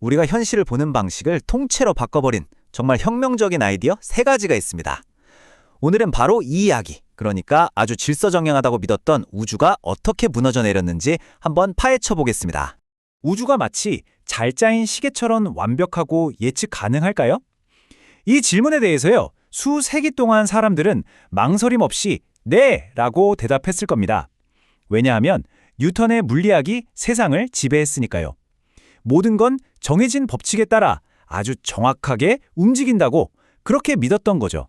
우리가 현실을 보는 방식을 통째로 바꿔버린 정말 혁명적인 아이디어 3가지가 있습니다. 오늘은 바로 이 이야기, 그러니까 아주 질서정연하다고 믿었던 우주가 어떻게 무너져 내렸는지 한번 파헤쳐 보겠습니다. 우주가 마치 잘 짜인 시계처럼 완벽하고 예측 가능할까요? 이 질문에 대해서요, 수세기 동안 사람들은 망설임 없이 네! 라고 대답했을 겁니다. 왜냐하면 뉴턴의 물리학이 세상을 지배했으니까요. 모든 건 정해진 법칙에 따라 아주 정확하게 움직인다고 그렇게 믿었던 거죠.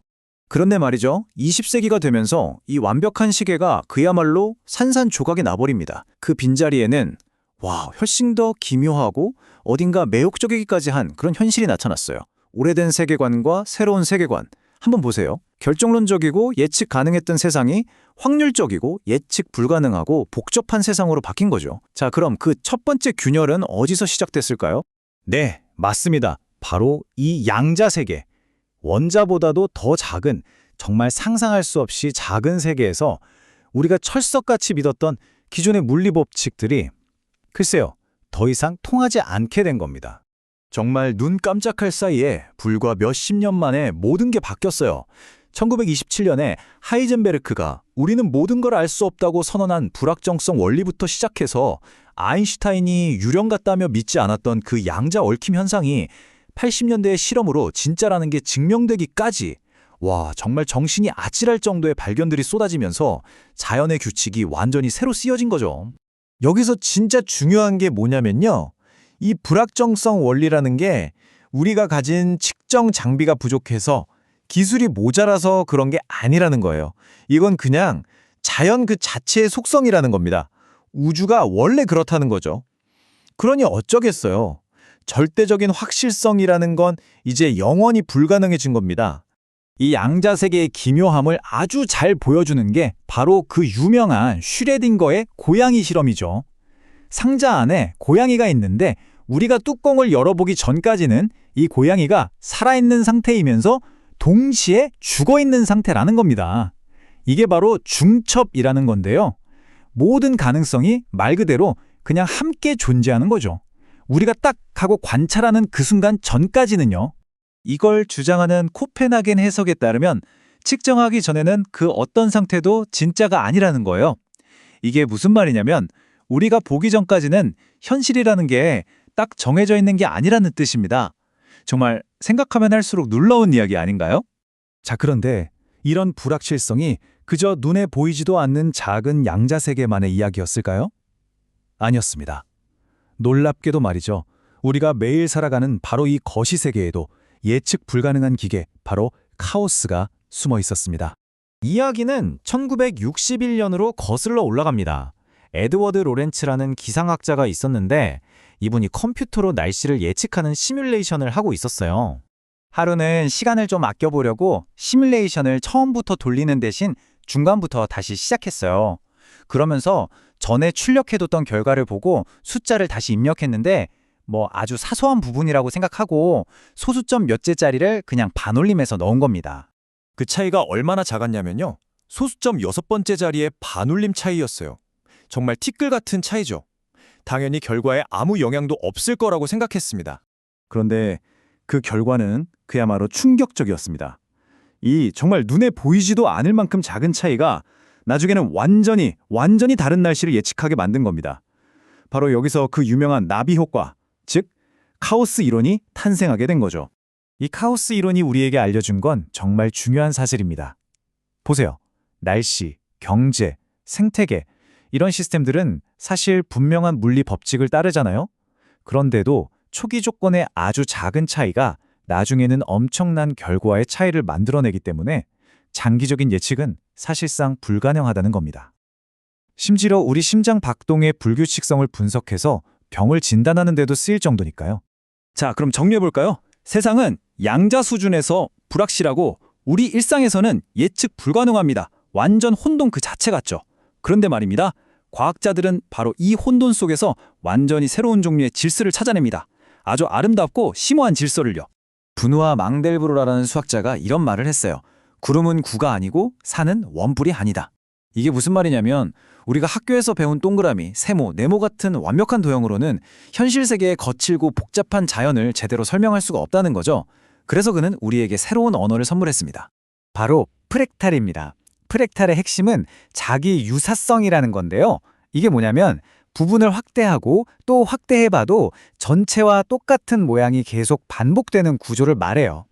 그런데 말이죠. 20세기가 되면서 이 완벽한 시계가 그야말로 산산조각이 나버립니다. 그 빈자리에는 훨씬 더 기묘하고 어딘가 매혹적이기까지 한 그런 현실이 나타났어요. 오래된 세계관과 새로운 세계관. 한번 보세요. 결정론적이고 예측 가능했던 세상이 확률적이고 예측 불가능하고 복잡한 세상으로 바뀐 거죠. 자, 그럼 그 첫 번째 균열은 어디서 시작됐을까요? 네, 맞습니다. 바로 이 양자 세계. 원자보다도 더 작은, 정말 상상할 수 없이 작은 세계에서 우리가 철석같이 믿었던 기존의 물리 법칙들이 글쎄요, 더 이상 통하지 않게 된 겁니다. 정말 눈 깜짝할 사이에 불과 몇십 년 만에 모든 게 바뀌었어요. 1927년에 하이젠베르크가 우리는 모든 걸 알 수 없다고 선언한 불확정성 원리부터 시작해서 아인슈타인이 유령 같다며 믿지 않았던 그 양자 얽힘 현상이 80년대의 실험으로 진짜라는 게 증명되기까지 정말 정신이 아찔할 정도의 발견들이 쏟아지면서 자연의 규칙이 완전히 새로 쓰여진 거죠. 여기서 진짜 중요한 게 뭐냐면요. 이 불확정성 원리라는 게 우리가 가진 측정 장비가 부족해서 기술이 모자라서 그런 게 아니라는 거예요. 이건 그냥 자연 그 자체의 속성이라는 겁니다. 우주가 원래 그렇다는 거죠. 그러니 어쩌겠어요. 절대적인 확실성이라는 건 이제 영원히 불가능해진 겁니다. 이 양자 세계의 기묘함을 아주 잘 보여주는 게 바로 그 유명한 슈레딩거의 고양이 실험이죠. 상자 안에 고양이가 있는데 우리가 뚜껑을 열어보기 전까지는 이 고양이가 살아있는 상태이면서 동시에 죽어있는 상태라는 겁니다. 이게 바로 중첩이라는 건데요. 모든 가능성이 말 그대로 그냥 함께 존재하는 거죠. 우리가 딱 하고 관찰하는 그 순간 전까지는요. 이걸 주장하는 코펜하겐 해석에 따르면 측정하기 전에는 그 어떤 상태도 진짜가 아니라는 거예요. 이게 무슨 말이냐면 우리가 보기 전까지는 현실이라는 게 딱 정해져 있는 게 아니라는 뜻입니다. 정말 생각하면 할수록 놀라운 이야기 아닌가요? 자, 그런데 이런 불확실성이 그저 눈에 보이지도 않는 작은 양자 세계만의 이야기였을까요? 아니었습니다. 놀랍게도 말이죠. 우리가 매일 살아가는 바로 이 거시 세계에도 예측 불가능한 기계, 바로 카오스가 숨어 있었습니다. 이야기는 1961년으로 거슬러 올라갑니다. 에드워드 로렌츠라는 기상학자가 있었는데 이분이 컴퓨터로 날씨를 예측하는 시뮬레이션을 하고 있었어요. 하루는 시간을 좀 아껴보려고 시뮬레이션을 처음부터 돌리는 대신 중간부터 다시 시작했어요. 그러면서 전에 출력해뒀던 결과를 보고 숫자를 다시 입력했는데 아주 사소한 부분이라고 생각하고 소수점 몇째짜리를 그냥 반올림해서 넣은 겁니다. 그 차이가 얼마나 작았냐면요. 소수점 6번째 자리의 반올림 차이였어요. 정말 티끌 같은 차이죠. 당연히 결과에 아무 영향도 없을 거라고 생각했습니다. 그런데 그 결과는 그야말로 충격적이었습니다. 이 정말 눈에 보이지도 않을 만큼 작은 차이가 나중에는 완전히 다른 날씨를 예측하게 만든 겁니다. 바로 여기서 그 유명한 나비 효과, 즉 카오스 이론이 탄생하게 된 거죠. 이 카오스 이론이 우리에게 알려준 건 정말 중요한 사실입니다. 보세요. 날씨, 경제, 생태계 이런 시스템들은 사실 분명한 물리 법칙을 따르잖아요. 그런데도 초기 조건의 아주 작은 차이가 나중에는 엄청난 결과의 차이를 만들어내기 때문에 장기적인 예측은 사실상 불가능하다는 겁니다. 심지어 우리 심장 박동의 불규칙성을 분석해서 병을 진단하는 데도 쓰일 정도니까요. 자, 그럼 정리해볼까요? 세상은 양자 수준에서 불확실하고 우리 일상에서는 예측 불가능합니다. 완전 혼돈 그 자체 같죠. 그런데 말입니다. 과학자들은 바로 이 혼돈 속에서 완전히 새로운 종류의 질서를 찾아냅니다. 아주 아름답고 심오한 질서를요. 분우아 망델브로라는 수학자가 이런 말을 했어요. 구름은 구가 아니고 산은 원뿔이 아니다. 이게 무슨 말이냐면 우리가 학교에서 배운 동그라미, 세모, 네모 같은 완벽한 도형으로는 현실 세계의 거칠고 복잡한 자연을 제대로 설명할 수가 없다는 거죠. 그래서 그는 우리에게 새로운 언어를 선물했습니다. 바로 프랙탈입니다. 프랙탈의 핵심은 자기 유사성이라는 건데요. 이게 뭐냐면 부분을 확대하고 또 확대해봐도 전체와 똑같은 모양이 계속 반복되는 구조를 말해요.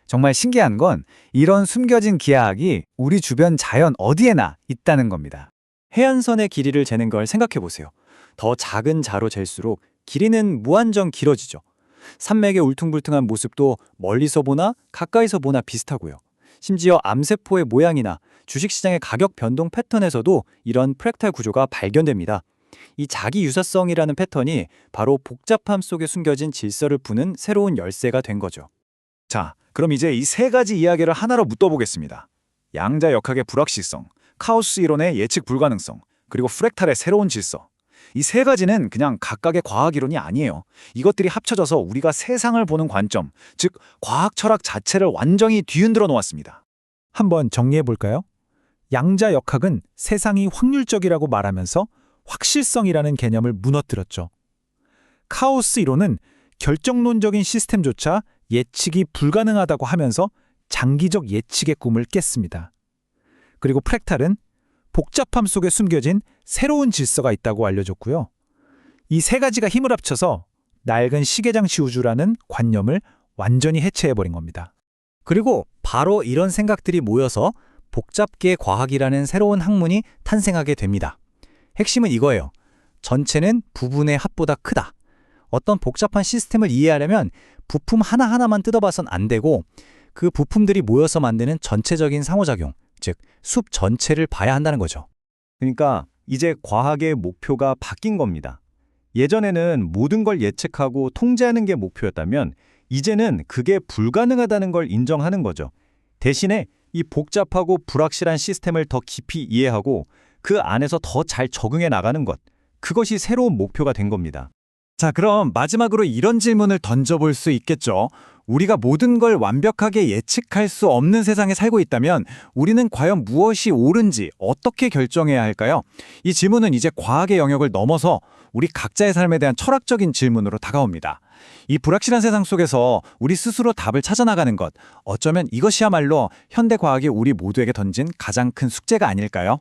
정말 신기한 건 이런 숨겨진 기하학이 우리 주변 자연 어디에나 있다는 겁니다. 해안선의 길이를 재는 걸 생각해 보세요. 더 작은 자로 잴수록 길이는 무한정 길어지죠. 산맥의 울퉁불퉁한 모습도 멀리서 보나 가까이서 보나 비슷하고요. 심지어 암세포의 모양이나 주식시장의 가격 변동 패턴에서도 이런 프랙탈 구조가 발견됩니다. 이 자기 유사성이라는 패턴이 바로 복잡함 속에 숨겨진 질서를 푸는 새로운 열쇠가 된 거죠. 자, 그럼 이제 이 세 가지 이야기를 하나로 묶어보겠습니다. 양자 역학의 불확실성, 카오스 이론의 예측 불가능성, 그리고 프랙탈의 새로운 질서. 이 세 가지는 그냥 각각의 과학 이론이 아니에요. 이것들이 합쳐져서 우리가 세상을 보는 관점, 즉 과학 철학 자체를 완전히 뒤흔들어 놓았습니다. 한번 정리해 볼까요? 양자 역학은 세상이 확률적이라고 말하면서 확실성이라는 개념을 무너뜨렸죠. 카오스 이론은 결정론적인 시스템조차 예측이 불가능하다고 하면서 장기적 예측의 꿈을 깼습니다. 그리고 프랙탈은 복잡함 속에 숨겨진 새로운 질서가 있다고 알려줬고요. 이 세 가지가 힘을 합쳐서 낡은 시계장치 우주라는 관념을 완전히 해체해버린 겁니다. 그리고 바로 이런 생각들이 모여서 복잡계의 과학이라는 새로운 학문이 탄생하게 됩니다. 핵심은 이거예요. 전체는 부분의 합보다 크다. 어떤 복잡한 시스템을 이해하려면 부품 하나하나만 뜯어봐선 안 되고 그 부품들이 모여서 만드는 전체적인 상호작용, 즉 숲 전체를 봐야 한다는 거죠. 그러니까 이제 과학의 목표가 바뀐 겁니다. 예전에는 모든 걸 예측하고 통제하는 게 목표였다면 이제는 그게 불가능하다는 걸 인정하는 거죠. 대신에 이 복잡하고 불확실한 시스템을 더 깊이 이해하고 그 안에서 더 잘 적응해 나가는 것, 그것이 새로운 목표가 된 겁니다. 자, 그럼 마지막으로 이런 질문을 던져볼 수 있겠죠. 우리가 모든 걸 완벽하게 예측할 수 없는 세상에 살고 있다면 우리는 과연 무엇이 옳은지 어떻게 결정해야 할까요? 이 질문은 이제 과학의 영역을 넘어서 우리 각자의 삶에 대한 철학적인 질문으로 다가옵니다. 이 불확실한 세상 속에서 우리 스스로 답을 찾아나가는 것, 어쩌면 이것이야말로 현대 과학이 우리 모두에게 던진 가장 큰 숙제가 아닐까요?